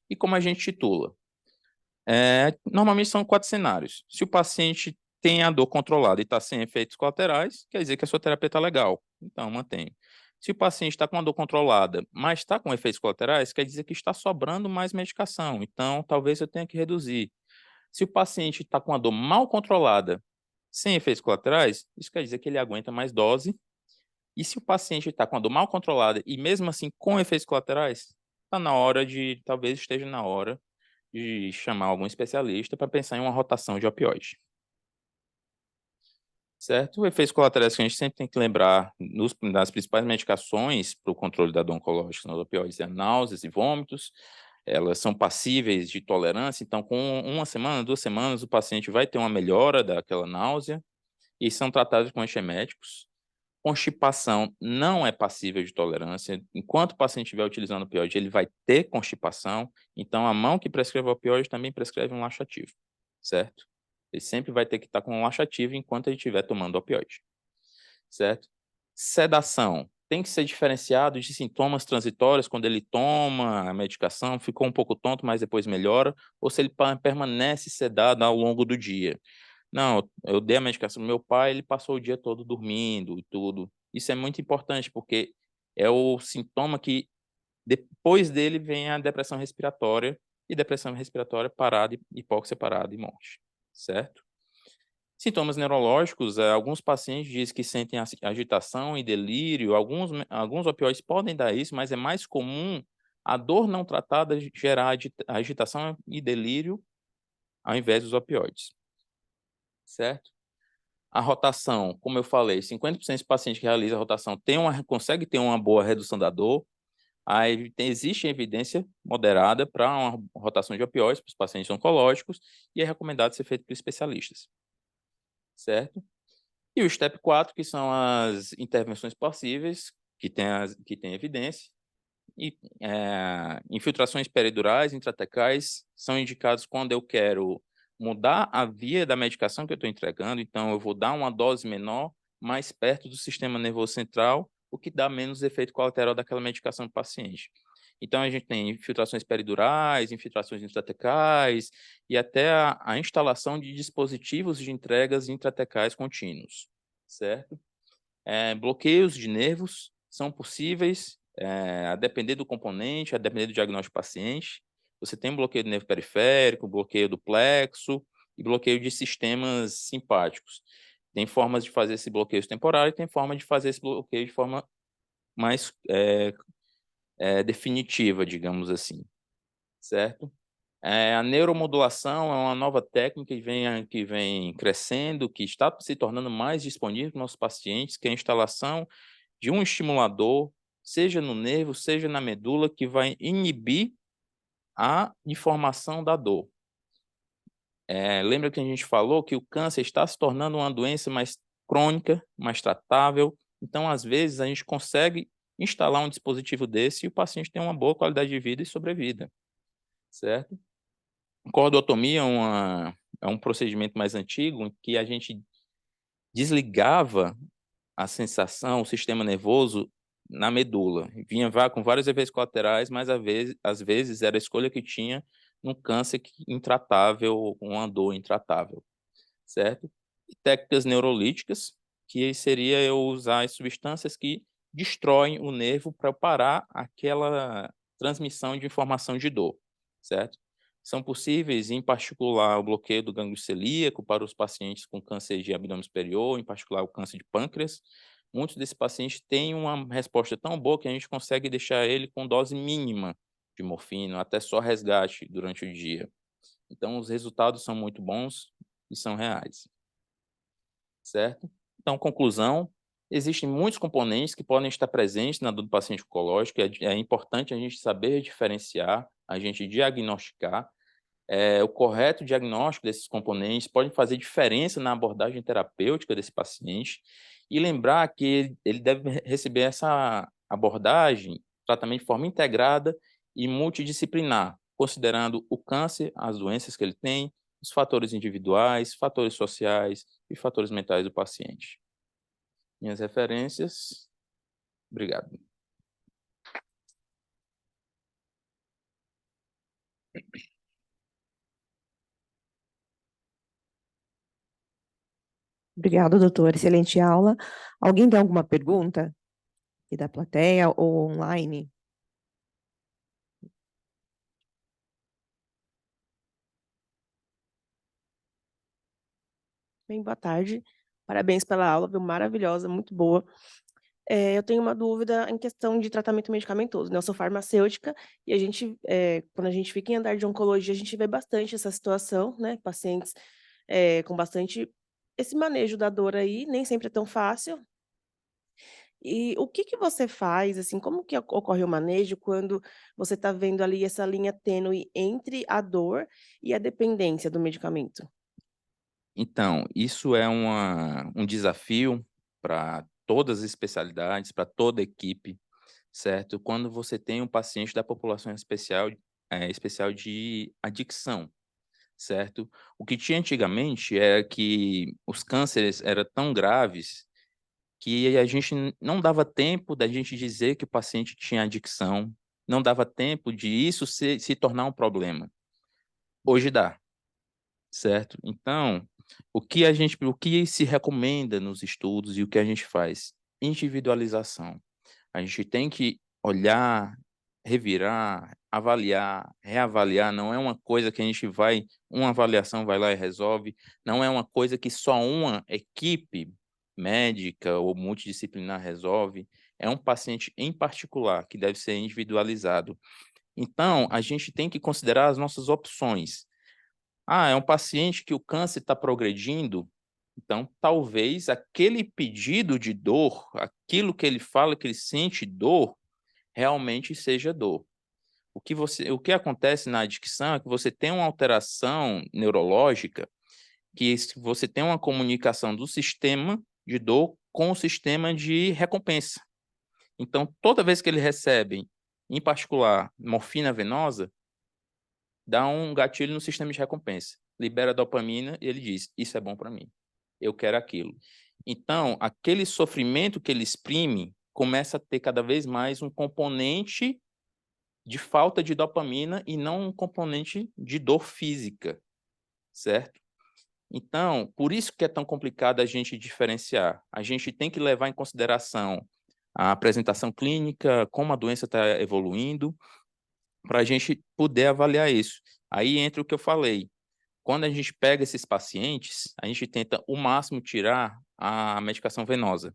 E como a gente titula? Normalmente são 4 cenários. Se o paciente tem a dor controlada e está sem efeitos colaterais, quer dizer que a sua terapia está legal, então mantém. Se o paciente está com a dor controlada, mas está com efeitos colaterais, quer dizer que está sobrando mais medicação, então talvez eu tenha que reduzir. Se o paciente está com a dor mal controlada, sem efeitos colaterais, isso quer dizer que ele aguenta mais dose. E se o paciente está com a dor mal controlada e mesmo assim com efeitos colaterais, talvez esteja na hora de chamar algum especialista para pensar em uma rotação de opioide. Certo? Efeitos colaterais que a gente sempre tem que lembrar das principais medicações para o controle da dor oncológica nos opioides é náuseas e vômitos. Elas são passíveis de tolerância, então com 1 semana, 2 semanas, o paciente vai ter uma melhora daquela náusea e são tratados com antieméticos. Constipação não é passível de tolerância. Enquanto o paciente estiver utilizando opioide, ele vai ter constipação. Então, a mão que prescreve opioide também prescreve um laxativo, certo? Ele sempre vai ter que estar com um laxativo enquanto ele estiver tomando opioide, certo? Sedação tem que ser diferenciado de sintomas transitórios, quando ele toma a medicação, ficou um pouco tonto, mas depois melhora, ou se ele permanece sedado ao longo do dia. Não, eu dei a medicação pro meu pai, ele passou o dia todo dormindo e tudo. Isso é muito importante, porque é o sintoma que depois dele vem a depressão respiratória, e depressão respiratória parada, hipóxia parada e morte, certo? Sintomas neurológicos, alguns pacientes dizem que sentem agitação e delírio, alguns opioides podem dar isso, mas é mais comum a dor não tratada gerar agitação e delírio ao invés dos opioides, certo? A rotação, como eu falei, 50% dos pacientes que realizam a rotação consegue ter uma boa redução da dor. Existe evidência moderada para uma rotação de opioides para os pacientes oncológicos e é recomendado ser feito por especialistas, certo? E o STEP 4, que são as intervenções passíveis, que tem evidência, e infiltrações peridurais, intratecais, são indicados quando eu quero mudar a via da medicação que eu estou entregando, então eu vou dar uma dose menor, mais perto do sistema nervoso central, o que dá menos efeito colateral daquela medicação para o paciente. Então, a gente tem infiltrações peridurais, infiltrações intratecais e até a instalação de dispositivos de entregas intratecais contínuos, certo? Bloqueios de nervos são possíveis, a depender do componente, a depender do diagnóstico do paciente. Você tem bloqueio do nervo periférico, bloqueio do plexo e bloqueio de sistemas simpáticos. Tem formas de fazer esse bloqueio temporário e tem forma de fazer esse bloqueio de forma mais definitiva, digamos assim, certo? A neuromodulação é uma nova técnica que vem crescendo, que está se tornando mais disponível para os nossos pacientes, que é a instalação de um estimulador, seja no nervo, seja na medula, que vai inibir a informação da dor. Lembra que a gente falou que o câncer está se tornando uma doença mais crônica, mais tratável, então, às vezes, a gente consegue instalar um dispositivo desse e o paciente tem uma boa qualidade de vida e sobrevida, certo? Cordotomia é um procedimento mais antigo em que a gente desligava a sensação, o sistema nervoso na medula. Vinha com vários efeitos colaterais, mas às vezes era a escolha que tinha num câncer intratável, uma dor intratável, certo? E técnicas neurolíticas, que seria eu usar as substâncias que destroem o nervo para parar aquela transmissão de informação de dor, certo? São possíveis, em particular, o bloqueio do gânglio celíaco para os pacientes com câncer de abdômen superior, em particular o câncer de pâncreas. Muitos desses pacientes têm uma resposta tão boa que a gente consegue deixar ele com dose mínima de morfina, até só resgate durante o dia. Então, os resultados são muito bons e são reais, certo? Então, conclusão, existem muitos componentes que podem estar presentes na dor do paciente oncológico, é importante a gente saber diferenciar, a gente diagnosticar. O correto diagnóstico desses componentes pode fazer diferença na abordagem terapêutica desse paciente e lembrar que ele deve receber essa abordagem, tratamento de forma integrada e multidisciplinar, considerando o câncer, as doenças que ele tem, os fatores individuais, fatores sociais e fatores mentais do paciente. Minhas referências. Obrigado. Obrigado, doutor. Excelente aula. Alguém tem alguma pergunta? E da plateia ou online? Bem, boa tarde. Parabéns pela aula, viu? Maravilhosa, muito boa. Eu tenho uma dúvida em questão de tratamento medicamentoso, né? Eu sou farmacêutica e a gente, quando a gente fica em andar de oncologia, a gente vê bastante essa situação, né? Pacientes com bastante esse manejo da dor aí, nem sempre é tão fácil. E o que que você faz, assim, como que ocorre o manejo quando você está vendo ali essa linha tênue entre a dor e a dependência do medicamento? Então, isso é um desafio para todas as especialidades, para toda a equipe, certo? Quando você tem um paciente da população especial de adicção, certo? O que tinha antigamente era que os cânceres eram tão graves que a gente não dava tempo da gente dizer que o paciente tinha adicção, não dava tempo de isso se tornar um problema. Hoje dá, certo? Então, o que se recomenda nos estudos e o que a gente faz? Individualização. A gente tem que olhar, revirar, avaliar, reavaliar. Não é uma coisa que uma avaliação vai lá e resolve. Não é uma coisa que só uma equipe médica ou multidisciplinar resolve. É um paciente em particular que deve ser individualizado. Então, a gente tem que considerar as nossas opções. É um paciente que o câncer está progredindo, então talvez aquele pedido de dor, aquilo que ele fala que ele sente dor, realmente seja dor. O que acontece na adicção é que você tem uma alteração neurológica, que você tem uma comunicação do sistema de dor com o sistema de recompensa. Então, toda vez que ele recebe, em particular, morfina venosa, dá um gatilho no sistema de recompensa, libera dopamina e ele diz, isso é bom para mim, eu quero aquilo. Então, aquele sofrimento que ele exprime começa a ter cada vez mais um componente de falta de dopamina e não um componente de dor física, certo? Então, por isso que é tão complicado a gente diferenciar. A gente tem que levar em consideração a apresentação clínica, como a doença está evoluindo, para a gente poder avaliar isso. Aí entra o que eu falei. Quando a gente pega esses pacientes, a gente tenta o máximo tirar a medicação venosa,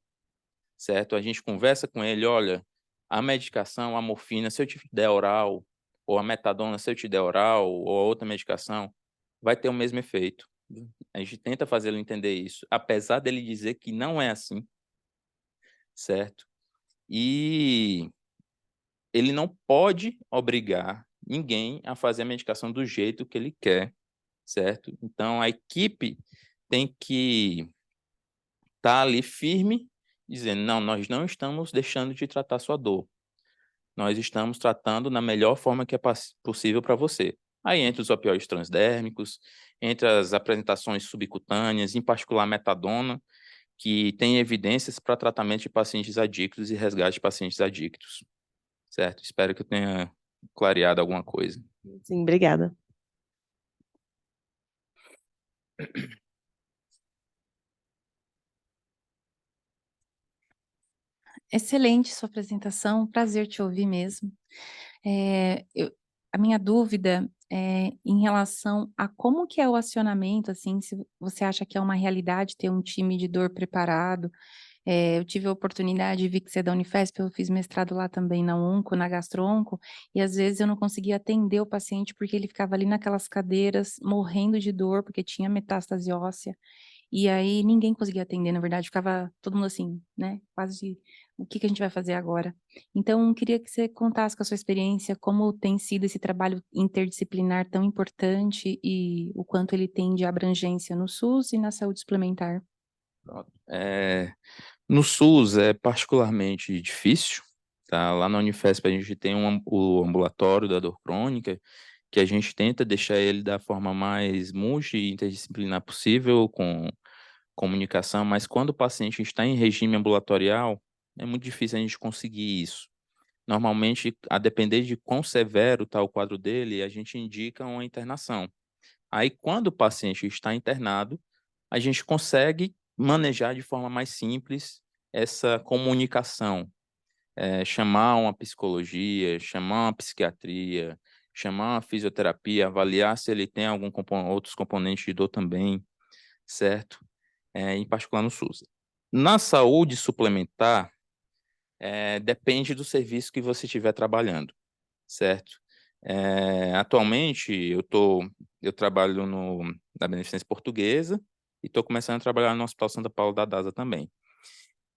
certo? A gente conversa com ele, olha, a medicação, a morfina, se eu te der oral, ou a metadona, se eu te der oral, ou a outra medicação, vai ter o mesmo efeito. A gente tenta fazer ele entender isso, apesar dele dizer que não é assim, certo? E ele não pode obrigar ninguém a fazer a medicação do jeito que ele quer, certo? Então, a equipe tem que estar ali firme, dizendo, não, nós não estamos deixando de tratar sua dor. Nós estamos tratando na melhor forma que é possível para você. Aí, entre os opioides transdérmicos, entre as apresentações subcutâneas, em particular a metadona, que tem evidências para tratamento de pacientes adictos e resgate de pacientes adictos, certo? Espero que eu tenha clareado alguma coisa. Sim, obrigada. Excelente sua apresentação, prazer te ouvir mesmo. A minha dúvida é em relação a como que é o acionamento, assim, se você acha que é uma realidade ter um time de dor preparado. Eu tive a oportunidade, vi que você é da Unifesp, eu fiz mestrado lá também na Onco, na Gastro-Onco, e às vezes eu não conseguia atender o paciente porque ele ficava ali naquelas cadeiras, morrendo de dor, porque tinha metástase óssea. E aí ninguém conseguia atender, na verdade, ficava todo mundo assim, né? Quase, o que que a gente vai fazer agora? Então, queria que você contasse com a sua experiência, como tem sido esse trabalho interdisciplinar tão importante e o quanto ele tem de abrangência no SUS e na saúde suplementar. Pronto. No SUS é particularmente difícil, tá? Lá na Unifesp a gente tem o ambulatório da dor crônica, que a gente tenta deixar ele da forma mais multi e interdisciplinar possível, com comunicação, mas quando o paciente está em regime ambulatorial, é muito difícil a gente conseguir isso. Normalmente, a depender de quão severo está o quadro dele, a gente indica uma internação. Aí, quando o paciente está internado, a gente consegue manejar de forma mais simples essa comunicação, chamar uma psicologia, chamar uma psiquiatria, chamar uma fisioterapia, avaliar se ele tem outros componentes de dor também, certo? Em particular no SUS. Na saúde suplementar, depende do serviço que você estiver trabalhando, certo? Atualmente, eu trabalho na Beneficência Portuguesa e estou começando a trabalhar no Hospital Santa Paula da DASA também.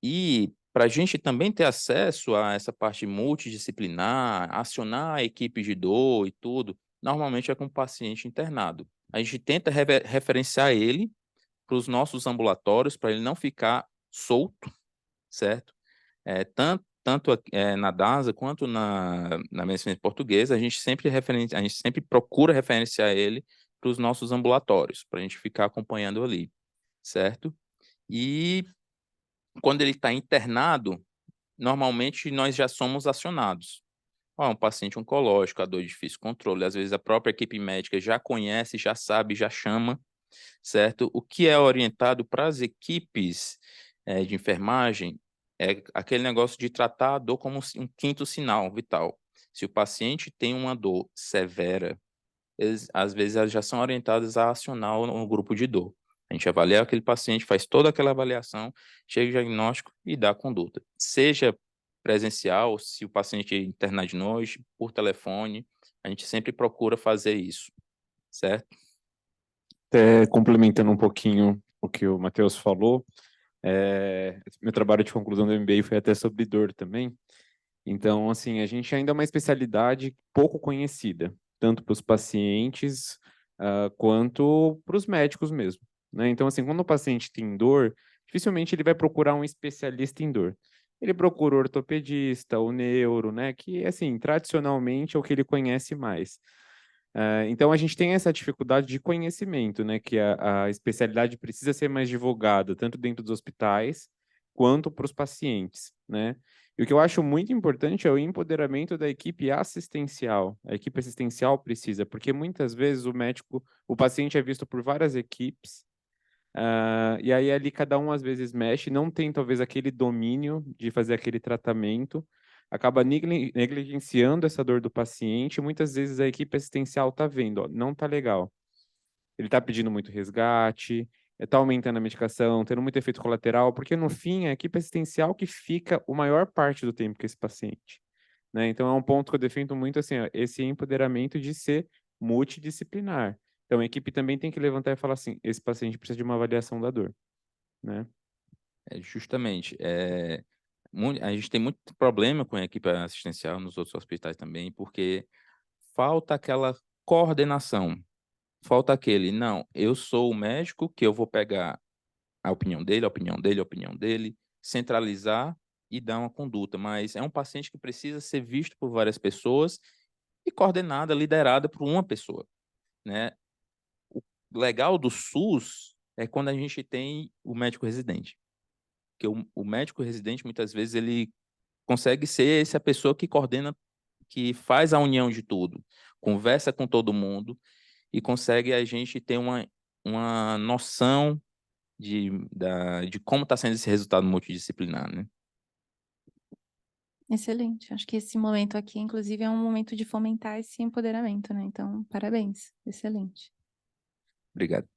E para a gente também ter acesso a essa parte multidisciplinar, acionar a equipe de dor e tudo, normalmente é com o paciente internado. A gente tenta referenciar ele para os nossos ambulatórios, para ele não ficar solto, certo? Tanto na DASA quanto na medicina portuguesa, a gente sempre procura referenciar ele para os nossos ambulatórios, para a gente ficar acompanhando ali, certo? E quando ele está internado, normalmente nós já somos acionados. Um paciente oncológico, a dor de difícil controle, às vezes a própria equipe médica já conhece, já sabe, já chama, certo? O que é orientado para as equipes de enfermagem é aquele negócio de tratar a dor como um quinto sinal vital. Se o paciente tem uma dor severa, às vezes elas já são orientadas a acionar um grupo de dor. A gente avalia aquele paciente, faz toda aquela avaliação, chega o diagnóstico e dá a conduta. Seja presencial, se o paciente internar de noite, por telefone, a gente sempre procura fazer isso, certo? Até complementando um pouquinho o que o Matheus falou, meu trabalho de conclusão do MBA foi até sobre dor também. Então, assim, a gente ainda é uma especialidade pouco conhecida, tanto para os pacientes quanto para os médicos mesmo, né? Então, assim, quando o paciente tem dor, dificilmente ele vai procurar um especialista em dor. Ele procura o ortopedista, o neuro, né? Que, assim, tradicionalmente é o que ele conhece mais. Então, a gente tem essa dificuldade de conhecimento, né? Que a especialidade precisa ser mais divulgada, tanto dentro dos hospitais quanto para os pacientes, né? E o que eu acho muito importante é o empoderamento da equipe assistencial. A equipe assistencial precisa, porque muitas vezes o paciente é visto por várias equipes, e aí ali cada um às vezes mexe, não tem talvez aquele domínio de fazer aquele tratamento, acaba negligenciando essa dor do paciente, e muitas vezes a equipe assistencial está vendo, ó, não está legal. Ele está pedindo muito resgate, está aumentando a medicação, tendo muito efeito colateral, porque no fim é a equipe assistencial que fica a maior parte do tempo com esse paciente, né? Então é um ponto que eu defendo muito assim, ó, esse empoderamento de ser multidisciplinar. Então a equipe também tem que levantar e falar assim, esse paciente precisa de uma avaliação da dor, né? Justamente, a gente tem muito problema com a equipe assistencial nos outros hospitais também, porque falta aquela coordenação, falta aquele, não, eu sou o médico que eu vou pegar a opinião dele, a opinião dele, a opinião dele, centralizar e dar uma conduta, mas é um paciente que precisa ser visto por várias pessoas e coordenada, liderada por uma pessoa, né? O legal do SUS é quando a gente tem o médico residente, porque o médico residente, muitas vezes, ele consegue ser essa pessoa que coordena, que faz a união de tudo, conversa com todo mundo e consegue a gente ter uma noção de como está sendo esse resultado multidisciplinar, né? Excelente. Acho que esse momento aqui, inclusive, é um momento de fomentar esse empoderamento, né? Então, parabéns. Excelente. Obrigado.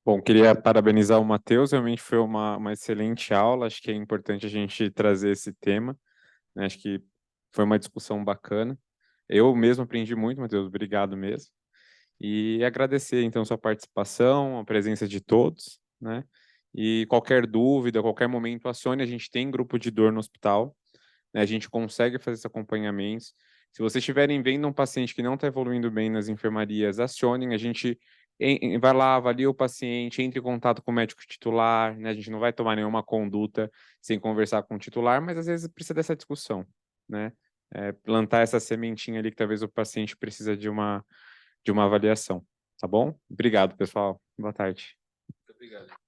Bom, queria parabenizar o Matheus, realmente foi uma excelente aula, acho que é importante a gente trazer esse tema, né? Acho que foi uma discussão bacana. Eu mesmo aprendi muito, Matheus, obrigado mesmo. E agradecer, então, sua participação, a presença de todos, né? E qualquer dúvida, qualquer momento, acione, a gente tem grupo de dor no hospital, né? A gente consegue fazer esse acompanhamento. Se vocês estiverem vendo um paciente que não está evoluindo bem nas enfermarias, acionem, a gente vai lá, avalia o paciente, entre em contato com o médico titular, né? A gente não vai tomar nenhuma conduta sem conversar com o titular, mas às vezes precisa dessa discussão, né? Plantar essa sementinha ali que talvez o paciente precisa de uma avaliação, tá bom? Obrigado, pessoal. Boa tarde. Muito obrigado.